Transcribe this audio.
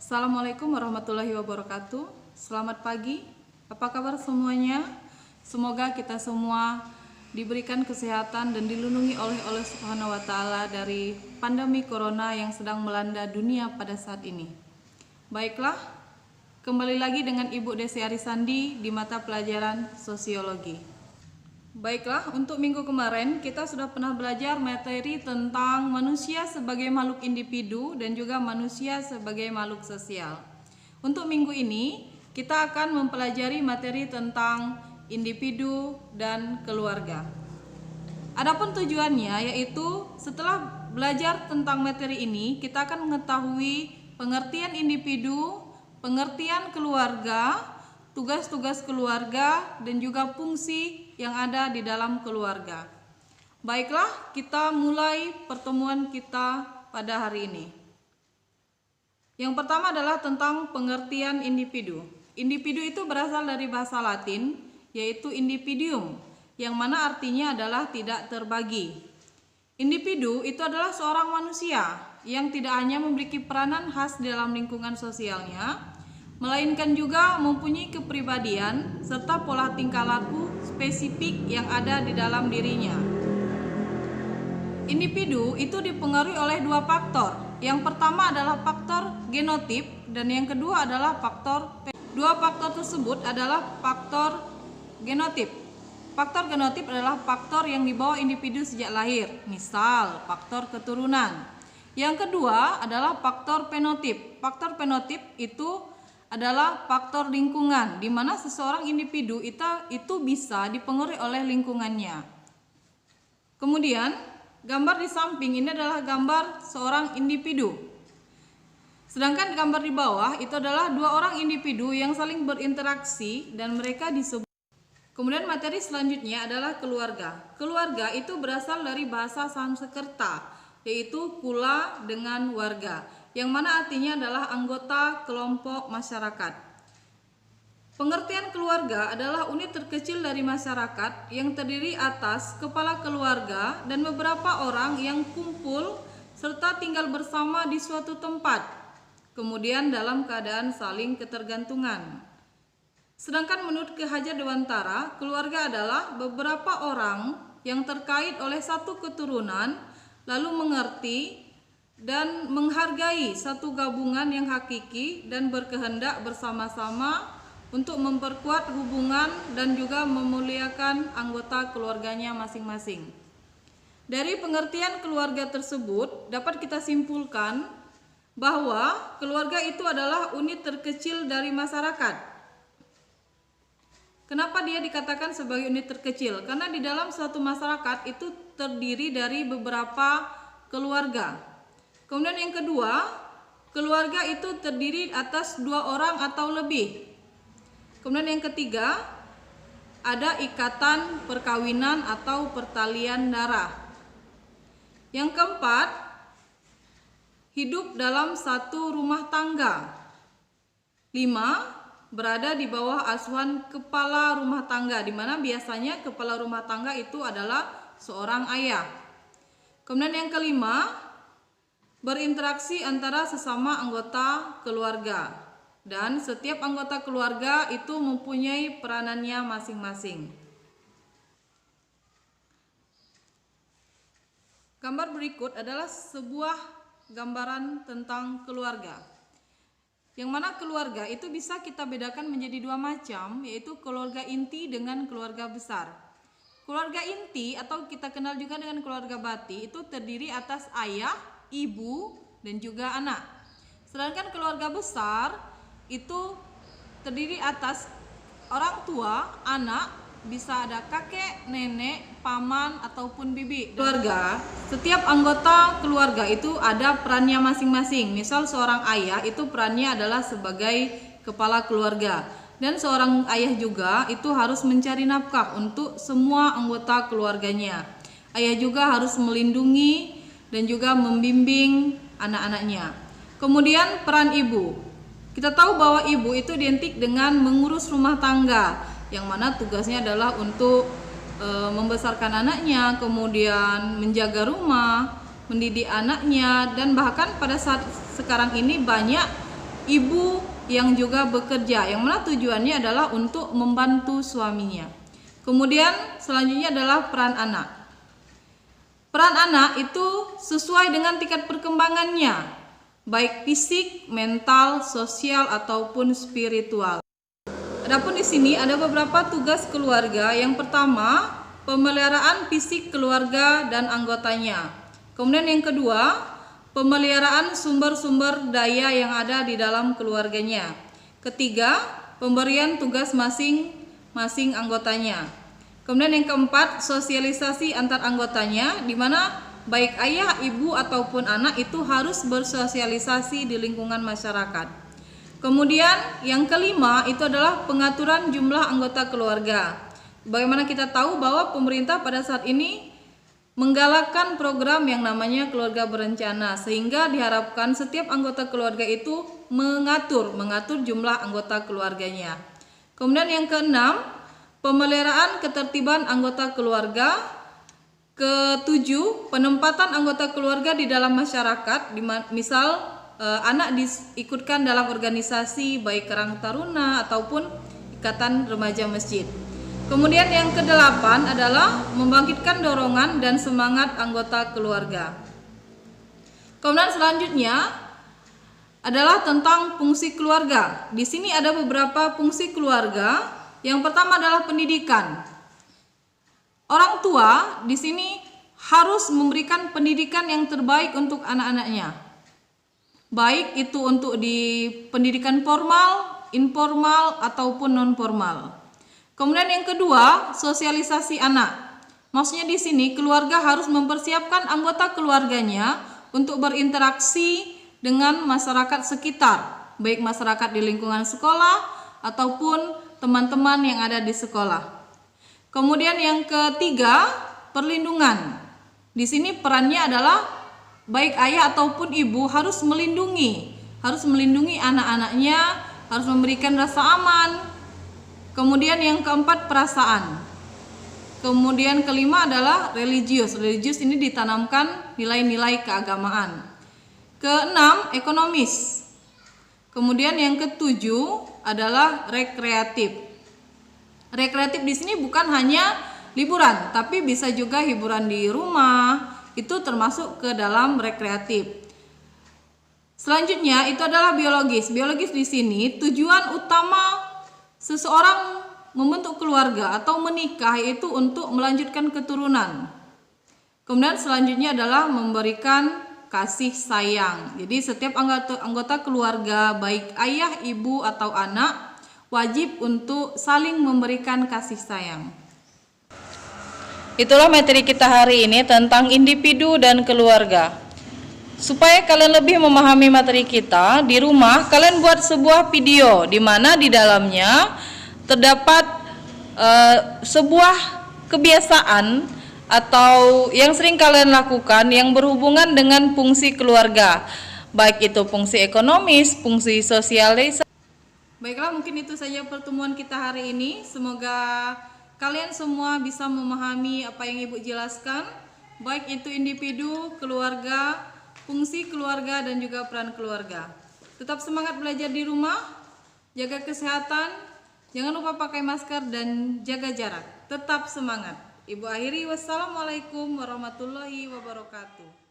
Assalamualaikum warahmatullahi wabarakatuh. Selamat pagi. Apa kabar semuanya? Semoga kita semua diberikan kesehatan dan dilindungi oleh Allah Subhanahu wa taala dari pandemi corona yang sedang melanda dunia pada saat ini. Baiklah, kembali lagi dengan Ibu Desi Arisandi di mata pelajaran sosiologi. Baiklah, untuk minggu kemarin kita sudah pernah belajar materi tentang manusia sebagai makhluk individu dan juga manusia sebagai makhluk sosial. Untuk minggu ini kita akan mempelajari materi tentang individu dan keluarga. Adapun tujuannya yaitu setelah belajar tentang materi ini kita akan mengetahui pengertian individu, pengertian keluarga, tugas-tugas keluarga, dan juga fungsi yang ada di dalam keluarga. Baiklah, kita mulai pertemuan kita pada hari ini. Yang pertama adalah tentang pengertian individu. Individu itu berasal dari bahasa Latin, yaitu individuum, yang mana artinya adalah tidak terbagi. Individu itu adalah seorang manusia yang tidak hanya memiliki peranan khas dalam lingkungan sosialnya, melainkan juga mempunyai kepribadian serta pola tingkah laku spesifik yang ada di dalam dirinya. Individu itu dipengaruhi oleh dua faktor. Yang pertama adalah faktor genotip dan yang kedua adalah faktor. Dua faktor tersebut adalah faktor genotip. Faktor genotip adalah faktor yang dibawa individu sejak lahir, misal faktor keturunan. Yang kedua adalah faktor fenotip. Faktor fenotip itu adalah faktor lingkungan, di mana seseorang individu itu bisa dipengaruhi oleh lingkungannya. Kemudian, gambar di samping ini adalah gambar seorang individu. Sedangkan gambar di bawah itu adalah dua orang individu yang saling berinteraksi dan mereka disebut. Kemudian materi selanjutnya adalah keluarga. Keluarga itu berasal dari bahasa Sanskerta, yaitu kula dengan warga, yang mana artinya adalah anggota kelompok masyarakat. Pengertian keluarga adalah unit terkecil dari masyarakat yang terdiri atas kepala keluarga dan beberapa orang yang kumpul serta tinggal bersama di suatu tempat, kemudian dalam keadaan saling ketergantungan. Sedangkan menurut Ki Hajar Dewantara, keluarga adalah beberapa orang yang terkait oleh satu keturunan lalu mengerti dan menghargai satu gabungan yang hakiki dan berkehendak bersama-sama untuk memperkuat hubungan dan juga memuliakan anggota keluarganya masing-masing. Dari pengertian keluarga tersebut dapat kita simpulkan bahwa keluarga itu adalah unit terkecil dari masyarakat. Kenapa dia dikatakan sebagai unit terkecil? Karena di dalam suatu masyarakat itu terdiri dari beberapa keluarga. Kemudian yang kedua, keluarga itu terdiri atas dua orang atau lebih. Kemudian yang ketiga, ada ikatan perkawinan atau pertalian darah. Yang keempat, hidup dalam satu rumah tangga. 5. Berada di bawah asuhan kepala rumah tangga, di mana biasanya kepala rumah tangga itu adalah seorang ayah. Kemudian yang kelima, berinteraksi antara sesama anggota keluarga, dan setiap anggota keluarga itu mempunyai peranannya masing-masing. Gambar berikut adalah sebuah gambaran tentang keluarga, yang mana keluarga itu bisa kita bedakan menjadi dua macam, yaitu keluarga inti dengan keluarga besar. Keluarga inti atau kita kenal juga dengan keluarga bati itu terdiri atas ayah, ibu, dan juga anak. Sedangkan keluarga besar itu terdiri atas orang tua, anak, bisa ada kakek, nenek, paman, ataupun bibi. Keluarga, setiap anggota keluarga itu ada perannya masing-masing. Misal seorang ayah itu perannya adalah sebagai kepala keluarga, dan seorang ayah juga itu harus mencari nafkah untuk semua anggota keluarganya. Ayah juga harus melindungi dan juga membimbing anak-anaknya. Kemudian peran ibu. Kita tahu bahwa ibu itu identik dengan mengurus rumah tangga, yang mana tugasnya adalah untuk membesarkan anaknya, kemudian menjaga rumah, mendidik anaknya, dan bahkan pada saat sekarang ini banyak ibu yang juga bekerja, yang mana tujuannya adalah untuk membantu suaminya. Kemudian selanjutnya adalah peran anak. Peran anak itu sesuai dengan tingkat perkembangannya, baik fisik, mental, sosial ataupun spiritual. Adapun di sini ada beberapa tugas keluarga. Yang pertama, pemeliharaan fisik keluarga dan anggotanya. Kemudian yang kedua, pemeliharaan sumber-sumber daya yang ada di dalam keluarganya. Ketiga, pemberian tugas masing-masing anggotanya. Kemudian yang keempat, sosialisasi antar anggotanya, di mana baik ayah, ibu ataupun anak itu harus bersosialisasi di lingkungan masyarakat. Kemudian yang kelima itu adalah pengaturan jumlah anggota keluarga. Bagaimana kita tahu bahwa pemerintah pada saat ini menggalakkan program yang namanya keluarga berencana, sehingga diharapkan setiap anggota keluarga itu mengatur jumlah anggota keluarganya. Kemudian yang keenam, pemeliharaan ketertiban anggota keluarga. Ketujuh, penempatan anggota keluarga di dalam masyarakat, misal anak diikutkan dalam organisasi baik Karang Taruna ataupun Ikatan Remaja Masjid. Kemudian yang kedelapan adalah membangkitkan dorongan dan semangat anggota keluarga. Kemudian selanjutnya adalah tentang fungsi keluarga. Di sini ada beberapa fungsi keluarga. Yang pertama adalah pendidikan. Orang tua di sini harus memberikan pendidikan yang terbaik untuk anak-anaknya. Baik itu untuk di pendidikan formal, informal ataupun non formal. Kemudian yang kedua, sosialisasi anak. Maksudnya di sini keluarga harus mempersiapkan anggota keluarganya untuk berinteraksi dengan masyarakat sekitar, baik masyarakat di lingkungan sekolah ataupun teman-teman yang ada di sekolah. Kemudian yang ketiga, perlindungan. Di sini perannya adalah baik ayah ataupun ibu harus melindungi anak-anaknya, harus memberikan rasa aman. Kemudian yang keempat, perasaan. Kemudian kelima adalah religius. Religius ini ditanamkan nilai-nilai keagamaan. Keenam, ekonomis. Kemudian yang ketujuh adalah rekreatif. Rekreatif di sini bukan hanya liburan, tapi bisa juga hiburan di rumah. Itu termasuk ke dalam rekreatif. Selanjutnya itu adalah biologis. Biologis di sini tujuan utama seseorang membentuk keluarga atau menikah yaitu untuk melanjutkan keturunan. Kemudian selanjutnya adalah memberikan kasih sayang. Jadi setiap anggota keluarga baik ayah, ibu atau anak wajib untuk saling memberikan kasih sayang. Itulah materi kita hari ini tentang individu dan keluarga. Supaya kalian lebih memahami materi kita, di rumah kalian buat sebuah video di mana di dalamnya terdapat sebuah kebiasaan atau yang sering kalian lakukan yang berhubungan dengan fungsi keluarga, baik itu fungsi ekonomis, fungsi sosialisasi. Baiklah, mungkin itu saja pertemuan kita hari ini. Semoga kalian semua bisa memahami apa yang Ibu jelaskan, baik itu individu, keluarga, fungsi keluarga dan juga peran keluarga. Tetap semangat belajar di rumah, jaga kesehatan, jangan lupa pakai masker dan jaga jarak. Tetap semangat. Ibu akhiri, wassalamualaikum warahmatullahi wabarakatuh.